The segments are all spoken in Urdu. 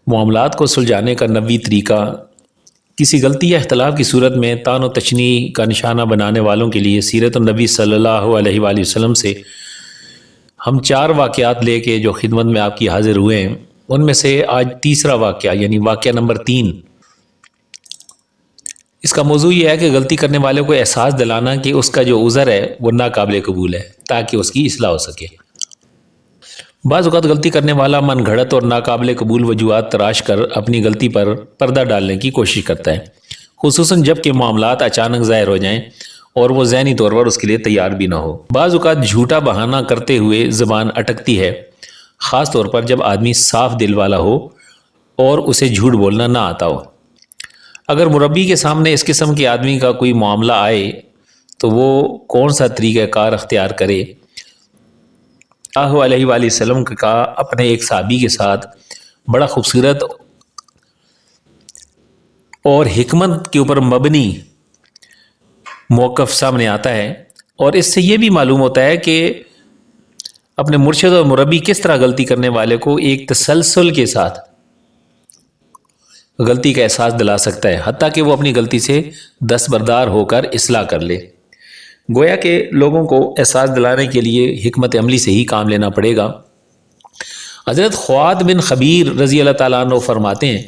معاملات کو سلجھانے کا نبوی طریقہ کسی غلطی یا اختلاف کی صورت میں طعن و تشنیع کا نشانہ بنانے والوں کے لیے سیرت النبی صلی اللہ علیہ وآلہ وسلم سے ہم 4 واقعات لے کے جو خدمت میں آپ کی حاضر ہوئے ہیں، ان میں سے آج تیسرا واقعہ یعنی واقعہ نمبر 3، اس کا موضوع یہ ہے کہ غلطی کرنے والے کو احساس دلانا کہ اس کا جو عذر ہے وہ ناقابل قبول ہے تاکہ اس کی اصلاح ہو سکے۔ بعض اوقات غلطی کرنے والا من گھڑت اور ناقابل قبول وجوہات تراش کر اپنی غلطی پر پردہ ڈالنے کی کوشش کرتا ہے، خصوصاً جب کہ معاملات اچانک ظاہر ہو جائیں اور وہ ذہنی طور پر اس کے لیے تیار بھی نہ ہو۔ بعض اوقات جھوٹا بہانہ کرتے ہوئے زبان اٹکتی ہے، خاص طور پر جب آدمی صاف دل والا ہو اور اسے جھوٹ بولنا نہ آتا ہو۔ اگر مربی کے سامنے اس قسم کے آدمی کا کوئی معاملہ آئے تو وہ کون سا طریقہ کار اختیار کرے؟ اللہ علیہ وآلہ وسلم کا اپنے ایک صحابی کے ساتھ بڑا خوبصورت اور حکمت کے اوپر مبنی موقف سامنے آتا ہے، اور اس سے یہ بھی معلوم ہوتا ہے کہ اپنے مرشد اور مربی کس طرح غلطی کرنے والے کو ایک تسلسل کے ساتھ غلطی کا احساس دلا سکتا ہے، حتیٰ کہ وہ اپنی غلطی سے دستبردار ہو کر اصلاح کر لے۔ گویا کہ لوگوں کو احساس دلانے کے لیے حکمت عملی سے ہی کام لینا پڑے گا۔ حضرت خواد بن خبیر رضی اللہ تعالیٰ عنہ فرماتے ہیں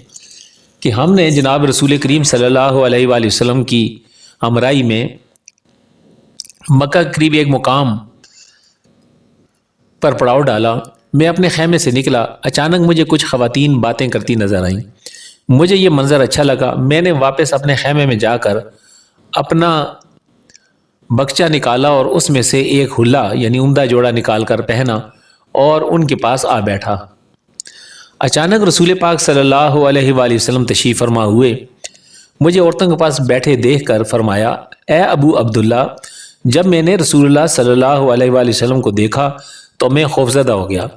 کہ ہم نے جناب رسول کریم صلی اللہ علیہ وآلہ وسلم کی ہمراہی میں مکہ قریب ایک مقام پر پڑاؤ ڈالا۔ میں اپنے خیمے سے نکلا، اچانک مجھے کچھ خواتین باتیں کرتی نظر آئیں۔ مجھے یہ منظر اچھا لگا، میں نے واپس اپنے خیمے میں جا کر اپنا بکچہ نکالا اور اس میں سے ایک حلہ یعنی عمدہ جوڑا نکال کر پہنا اور ان کے پاس آ بیٹھا۔ اچانک رسول پاک صلی اللہ علیہ وآلہ وسلم تشریف فرما ہوئے، مجھے عورتوں کے پاس بیٹھے دیکھ کر فرمایا، اے ابو عبداللہ، جب میں نے رسول اللہ صلی اللہ علیہ وآلہ وسلم کو دیکھا تو میں خوفزدہ ہو گیا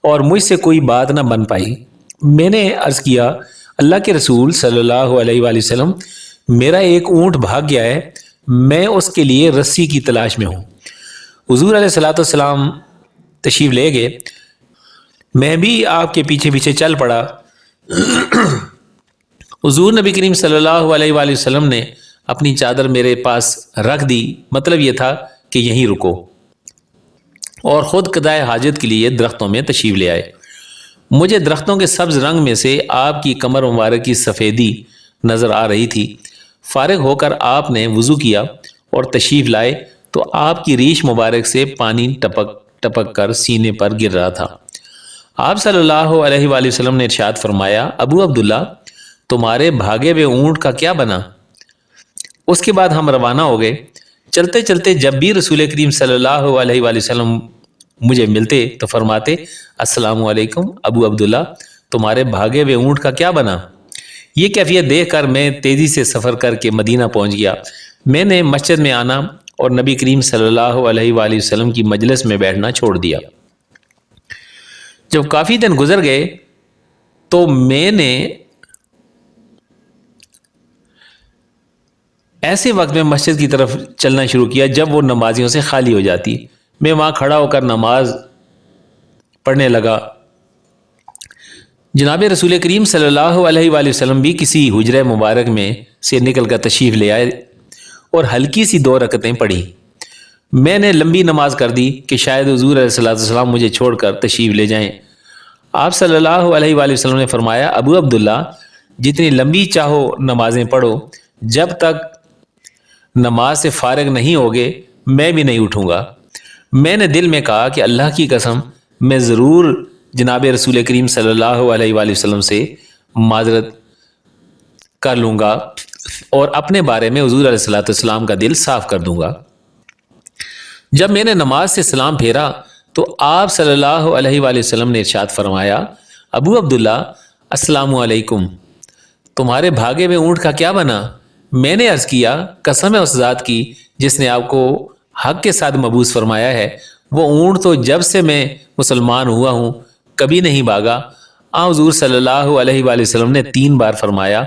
اور مجھ سے کوئی بات نہ بن پائی۔ میں نے عرض کیا، اللہ کے رسول صلی اللہ علیہ وآلہ وسلم، میرا ایک اونٹ بھاگ گیا ہے، میں اس کے لیے رسی کی تلاش میں ہوں۔ حضور علیہ الصلوۃ والسلام تشریف لے گئے، میں بھی آپ کے پیچھے پیچھے چل پڑا۔ حضور نبی کریم صلی اللہ علیہ وآلہ وسلم نے اپنی چادر میرے پاس رکھ دی، مطلب یہ تھا کہ یہیں رکو، اور خود قضائے حاجت کے لیے درختوں میں تشریف لے آئے۔ مجھے درختوں کے سبز رنگ میں سے آپ کی کمر مبارک کی سفیدی نظر آ رہی تھی۔ فارغ ہو کر آپ نے وضو کیا اور تشریف لائے تو آپ کی ریش مبارک سے پانی ٹپک ٹپک کر سینے پر گر رہا تھا۔ آپ صلی اللہ علیہ وآلہ وسلم نے ارشاد فرمایا، ابو عبداللہ، تمہارے بھاگے ہوئے اونٹ کا کیا بنا؟ اس کے بعد ہم روانہ ہو گئے۔ چلتے چلتے جب بھی رسول کریم صلی اللہ علیہ وآلہ وسلم مجھے ملتے تو فرماتے، السلام علیکم ابو عبداللہ، تمہارے بھاگے ہوئے اونٹ کا کیا بنا؟ یہ کیفیت دیکھ کر میں تیزی سے سفر کر کے مدینہ پہنچ گیا۔ میں نے مسجد میں آنا اور نبی کریم صلی اللہ علیہ وآلہ وسلم کی مجلس میں بیٹھنا چھوڑ دیا۔ جب کافی دن گزر گئے تو میں نے ایسے وقت میں مسجد کی طرف چلنا شروع کیا جب وہ نمازیوں سے خالی ہو جاتی۔ میں وہاں کھڑا ہو کر نماز پڑھنے لگا۔ جناب رسول کریم صلی اللہ علیہ وآلہ وسلم بھی کسی حجرہ مبارک میں سے نکل کر تشریف لے آئے اور ہلکی سی 2 رکعتیں پڑھی۔ میں نے لمبی نماز کر دی کہ شاید حضور علیہ السلام مجھے چھوڑ کر تشریف لے جائیں۔ آپ صلی اللہ علیہ وآلہ وسلم نے فرمایا، ابو عبداللہ، جتنی لمبی چاہو نمازیں پڑھو، جب تک نماز سے فارغ نہیں ہوگے میں بھی نہیں اٹھوں گا۔ میں نے دل میں کہا کہ اللہ کی قسم میں ضرور جناب رسول کریم صلی اللہ علیہ وآلہ وسلم سے معذرت کر لوں گا اور اپنے بارے میں حضور علیہ السلام کا دل صاف کر دوں گا۔ جب میں نے نماز سے سلام پھیرا تو آپ صلی اللہ علیہ وآلہ وسلم نے ارشاد فرمایا، ابو عبداللہ، السلام علیکم، تمہارے بھاگے ہوئے اونٹ کا کیا بنا؟ میں نے عرض کیا، قسم ہے اس ذات کی جس نے آپ کو حق کے ساتھ مبعوث فرمایا ہے، وہ اونٹ تو جب سے میں مسلمان ہوا ہوں کبھی نہیں بھاگا۔ حضور صلی اللہ علیہ وآلہ وسلم نے 3 بار فرمایا،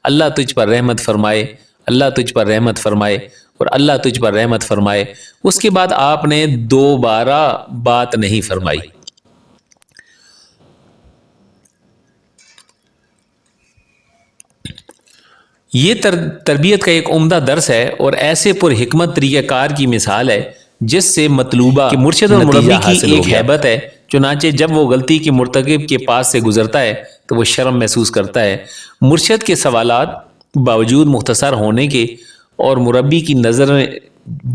اللہ تجھ پر رحمت فرمائے، اللہ تجھ پر رحمت فرمائے اور اللہ تجھ پر رحمت فرمائے۔ اس کے بعد آپ نے دوبارہ بات نہیں فرمائی۔ یہ تربیت کا ایک عمدہ درس ہے اور ایسے پر حکمت طریقہ کار کی مثال ہے جس سے مطلوبہ کہ مرشد اور مربی کی ایک ہیبت ہے. چنانچہ جب وہ غلطی کے مرتکب کے پاس سے گزرتا ہے تو وہ شرم محسوس کرتا ہے. مرشد کے سوالات باوجود مختصر ہونے کے اور مربی کی نظر میں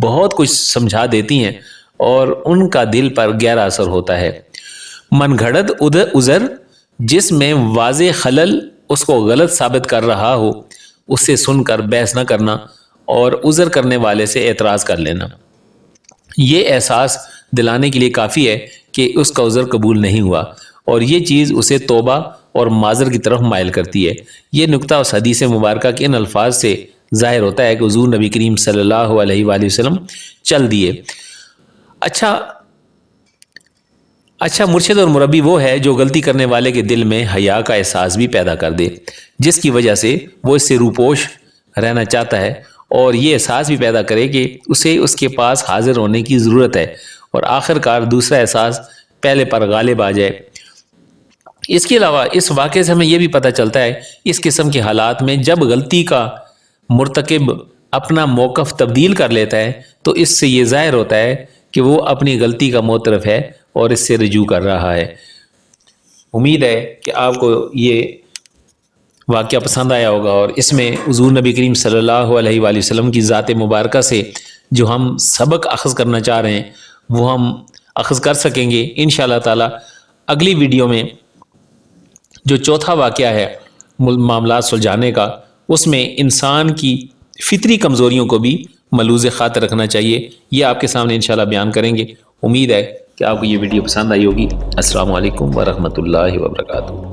بہت کچھ سمجھا دیتی ہیں اور ان کا دل پر گہرا اثر ہوتا ہے. من گھڑت عذر جس میں واضح خلل اس کو غلط ثابت کر رہا ہو اسے سن کر بحث نہ کرنا اور عذر کرنے والے سے اعتراض کر لینا. یہ احساس دلانے کے لیے کافی ہے کہ اس کا عذر قبول نہیں ہوا اور یہ چیز اسے توبہ اور معذر کی طرف مائل کرتی ہے. یہ نکتہ اس حدیث مبارکہ کے ان الفاظ سے ظاہر ہوتا ہے کہ حضور نبی کریم صلی اللہ علیہ وآلہ وسلم چل دیے. اچھا مرشد اور مربی وہ ہے جو غلطی کرنے والے کے دل میں حیا کا احساس بھی پیدا کر دے جس کی وجہ سے وہ اس سے روپوش رہنا چاہتا ہے اور یہ احساس بھی پیدا کرے کہ اسے اس کے پاس حاضر ہونے کی ضرورت ہے اور آخر کار دوسرا احساس پہلے پر غالب آ جائے. اس کے علاوہ اس واقعے سے ہمیں یہ بھی پتہ چلتا ہے اس قسم کے حالات میں جب غلطی کا مرتکب اپنا موقف تبدیل کر لیتا ہے تو اس سے یہ ظاہر ہوتا ہے کہ وہ اپنی غلطی کا معترف ہے اور اس سے رجوع کر رہا ہے. امید ہے کہ آپ کو یہ واقعہ پسند آیا ہوگا اور اس میں حضور نبی کریم صلی اللہ علیہ وآلہ وسلم کی ذات مبارکہ سے جو ہم سبق اخذ کرنا چاہ رہے ہیں وہ ہم اخذ کر سکیں گے انشاءاللہ تعالی. اگلی ویڈیو میں جو چوتھا واقعہ ہے معاملات سلجھانے کا اس میں انسان کی فطری کمزوریوں کو بھی ملحوظ خاطر رکھنا چاہیے. یہ آپ کے سامنے انشاءاللہ بیان کریں گے. امید ہے کہ آپ کو یہ ویڈیو پسند آئی ہوگی. السلام علیکم ورحمۃ اللہ وبرکاتہ.